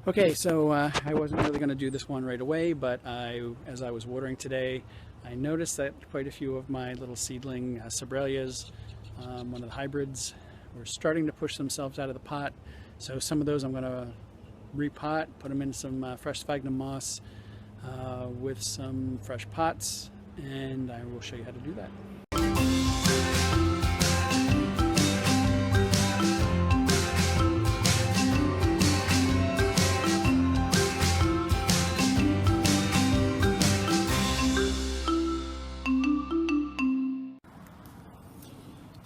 Okay, so I wasn't really going to do this one right away, but as I was watering today, I noticed that quite a few of my little seedling Sobralias, one of the hybrids, were starting to push themselves out of the pot. So some of those I'm going to repot, put them in some fresh sphagnum moss with some fresh pots, and I will show you how to do that.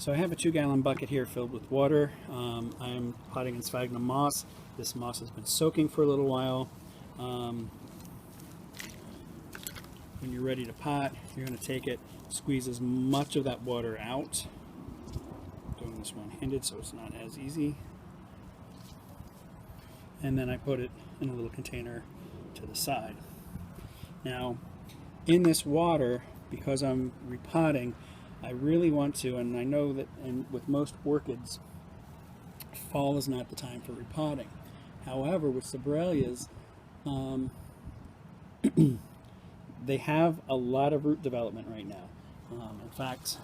So I have a 2-gallon bucket here filled with water. I am potting in sphagnum moss. This moss has been soaking for a little while. When you're ready to pot, you're going to take it, squeeze as much of that water out. I'm doing this one-handed so it's not as easy. And then I put it in a little container to the side. Now, in this water, because I'm repotting, I really want to, and I know that with most orchids, fall is not the time for repotting. However, with Sobralias, they have a lot of root development right now. In fact,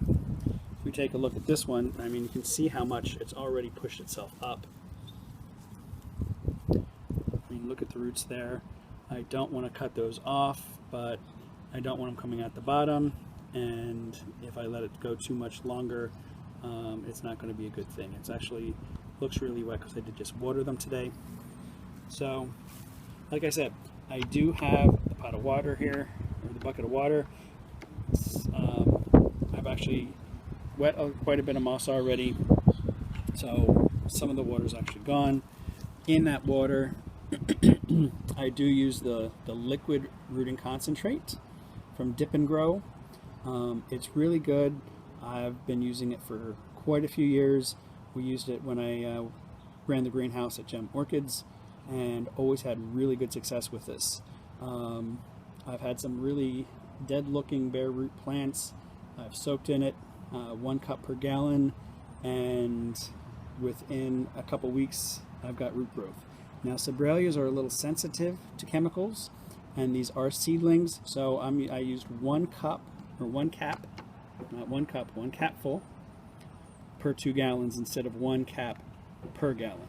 if we take a look at this one, I mean, you can see how much it's already pushed itself up. I mean, look at the roots there. I don't want to cut those off, but I don't want them coming out the bottom. And if I let it go too much longer, it's not going to be a good thing. It's actually looks really wet because I did just water them today. So, like I said, I do have the pot of water here, or the bucket of water. I've actually wet quite a bit of moss already, so some of the water is actually gone. In that water, I do use the liquid rooting concentrate from Dip and Grow. It's really good. I've been using it for quite a few years. We used it when I ran the greenhouse at Gem Orchids and always had really good success with this. I've had some really dead looking bare root plants. I've soaked in it 1 cup per gallon, and within a couple weeks I've got root growth. Now, Sobralias are a little sensitive to chemicals, and these are seedlings, so I used 1 cup, or 1 cap, not 1 cup, 1 capful per 2 gallons instead of 1 cap per gallon.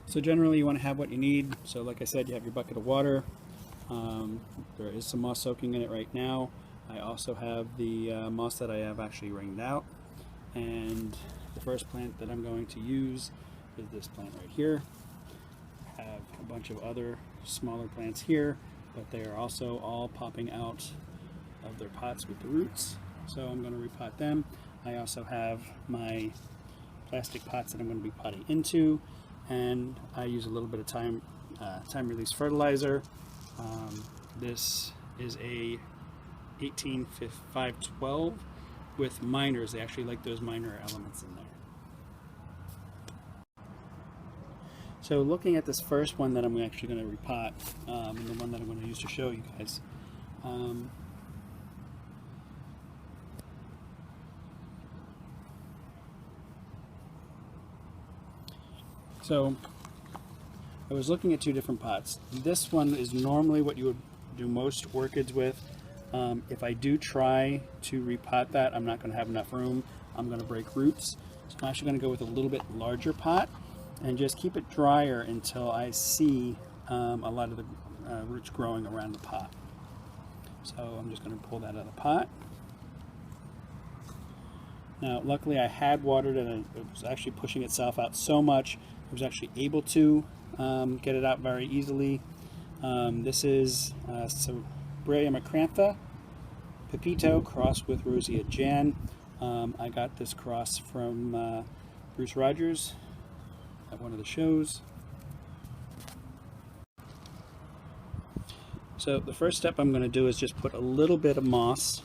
So generally you want to have what you need. So like I said, you have your bucket of water. There is some moss soaking in it right now. I also have the moss that I have actually wringed out. And the first plant that I'm going to use is this plant right here. I have a bunch of other smaller plants here, but they are also all popping out of their pots with the roots. So I'm going to repot them. I also have my plastic pots that I'm going to be potting into, and I use a little bit of time release fertilizer. This is a 18-512 with minors. They actually like those minor elements in there. So looking at this first one that I'm actually going to repot, and the one that I'm going to use to show you guys, so I was looking at 2 different pots. This one is normally what you would do most orchids with. If I do try to repot that, I'm not going to have enough room. I'm going to break roots. So I'm actually going to go with a little bit larger pot and just keep it drier until I see a lot of the roots growing around the pot. So I'm just going to pull that out of the pot. Now, luckily I had watered and it was actually pushing itself out so much, I was actually able to get it out very easily. This is Sobralia macrantha Pepito crossed with Rosia Jan. I got this cross from Bruce Rogers at one of the shows. So the first step I'm going to do is just put a little bit of moss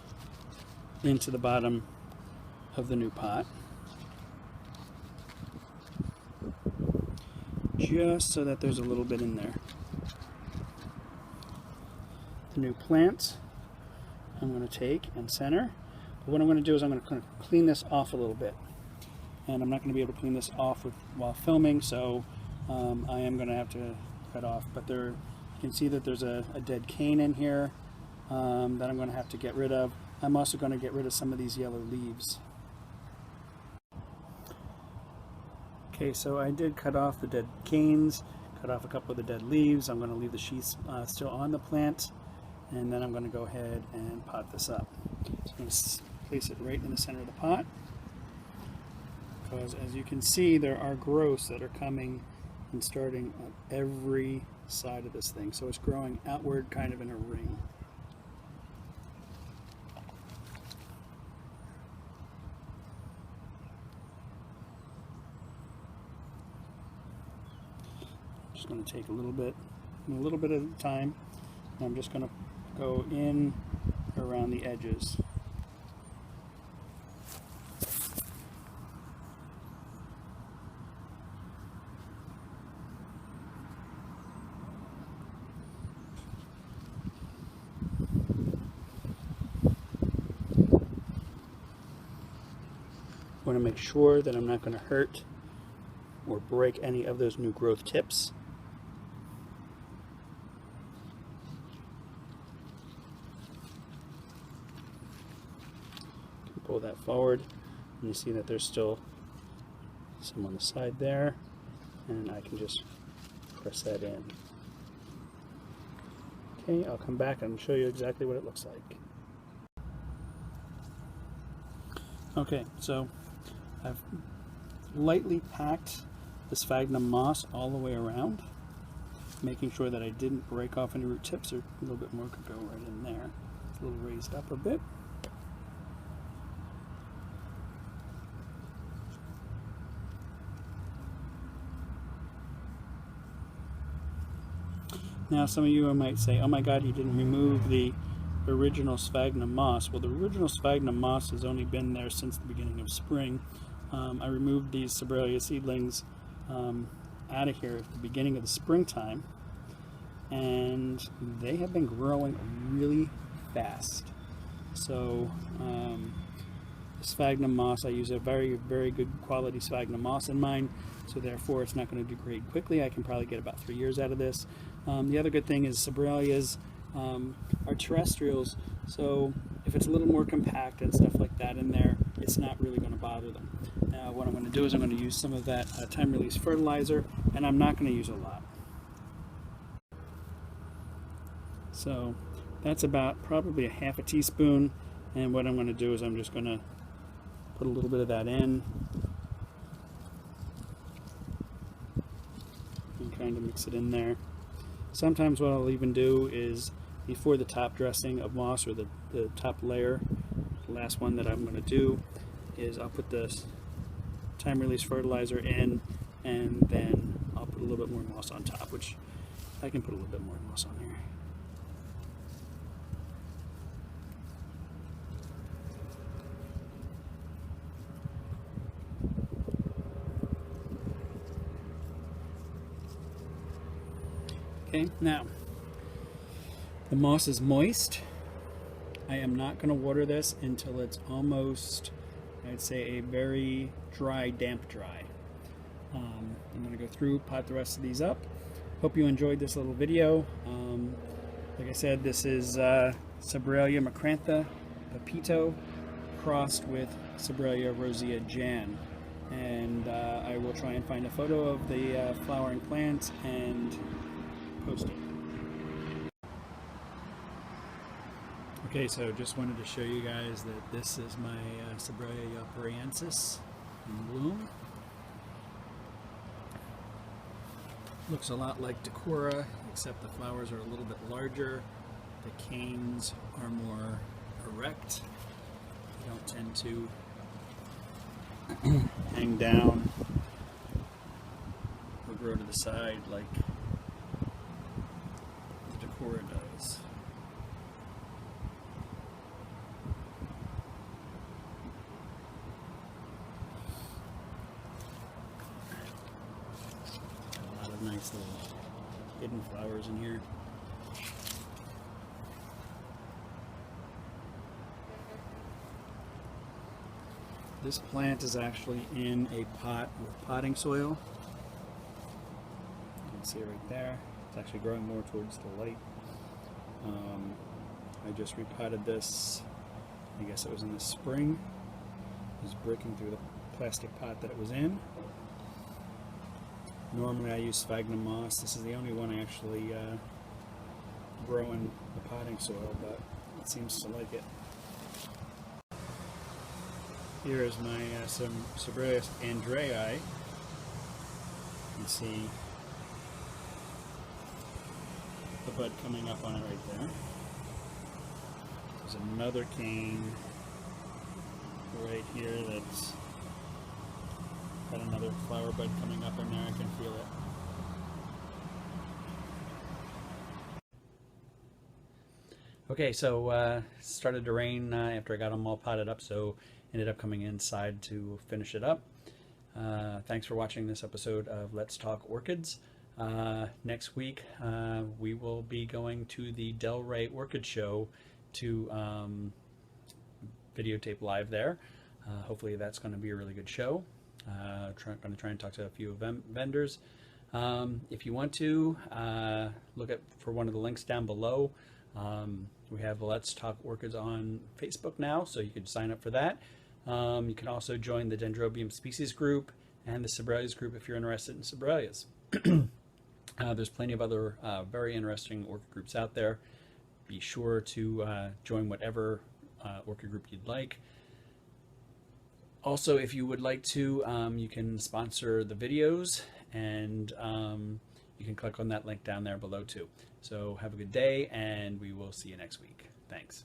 into the bottom of the new pot, just so that there's a little bit in there. The new plant I'm going to take and center, but what I'm going to do is I'm going to clean this off a little bit. and I'm not going to be able to clean this off while filming, so I am going to have to cut off. But there, you can see that there's a dead cane in here that I'm going to have to get rid of. I'm also going to get rid of some of these yellow leaves. Okay, so I did cut off the dead canes, cut off a couple of the dead leaves. I'm going to leave the sheaths still on the plant, and then I'm going to go ahead and pot this up. So I'm going to place it right in the center of the pot, because as you can see, there are growths that are coming and starting on every side of this thing. So it's growing outward kind of in a ring. Just going to take a little bit at a time, and I'm just going to go in around the edges. I want to make sure that I'm not going to hurt or break any of those new growth tips. Pull that forward, and you see that there's still some on the side there, and I can just press that in. Okay, I'll come back and show you exactly what it looks like. Okay, so I've lightly packed the sphagnum moss all the way around, making sure that I didn't break off any root tips, or a little bit more could go right in there. It's a little raised up a bit. Now some of you might say, oh my god, you didn't remove the original sphagnum moss. Well, the original sphagnum moss has only been there since the beginning of spring. I removed these Sobralia seedlings out of here at the beginning of the springtime, and they have been growing really fast. So sphagnum moss, I use a very, very good quality sphagnum moss in mine, so therefore it's not going to degrade quickly. I can probably get about 3 years out of this. The other good thing is Sobralias are terrestrials, so if it's a little more compact and stuff like that in there, it's not really going to bother them. Now what I'm going to do is I'm going to use some of that time-release fertilizer, and I'm not going to use a lot. So that's about probably a half a teaspoon, and what I'm going to do is I'm just going to put a little bit of that in and kind of mix it in there. Sometimes what I'll even do is, before the top dressing of moss, or the top layer, the last one that I'm going to do, is I'll put this time-release fertilizer in, and then I'll put a little bit more moss on top, which I can put a little bit more moss on here. Okay, now the moss is moist. I am not going to water this until it's almost, I'd say, a very dry, damp dry. I'm going to go through, pot the rest of these up. Hope you enjoyed this little video. Like I said, this is Sobralia macrantha pepito crossed with Sobralia rosea Jan. And I will try and find a photo of the flowering plant and post it. Okay, so just wanted to show you guys that this is my Sobralia yaporiensis in bloom. Looks a lot like Decora, except the flowers are a little bit larger. The canes are more erect. They don't tend to hang down or grow to the side like the Decora does. Nice little hidden flowers in here. This plant is actually in a pot with potting soil. You can see it right there. It's actually growing more towards the light. I just repotted this, I guess it was in the spring. It was breaking through the plastic pot that it was in. Normally I use sphagnum moss. This is the only one I actually grow in the potting soil, but it seems to like it. Here is my Sobralia Repotting. You can see the bud coming up on it right there. There's another cane right here that's got another flower bud coming up in there. I can feel it. Okay, so started to rain after I got them all potted up, so ended up coming inside to finish it up. Thanks for watching this episode of Let's Talk Orchids. Next week we will be going to the Delray Orchid Show to videotape live there. Hopefully that's going to be a really good show. Going to try and talk to a few vendors. If you want to look for one of the links down below. We have Let's Talk Orchids on Facebook now, so you can sign up for that. You can also join the Dendrobium species group and the Sobralias group if you're interested in Sobralias. There's plenty of other very interesting orchid groups out there. Be sure to join whatever orchid group you'd like. Also, if you would like to, you can sponsor the videos, and you can click on that link down there below too. So have a good day, and we will see you next week. Thanks.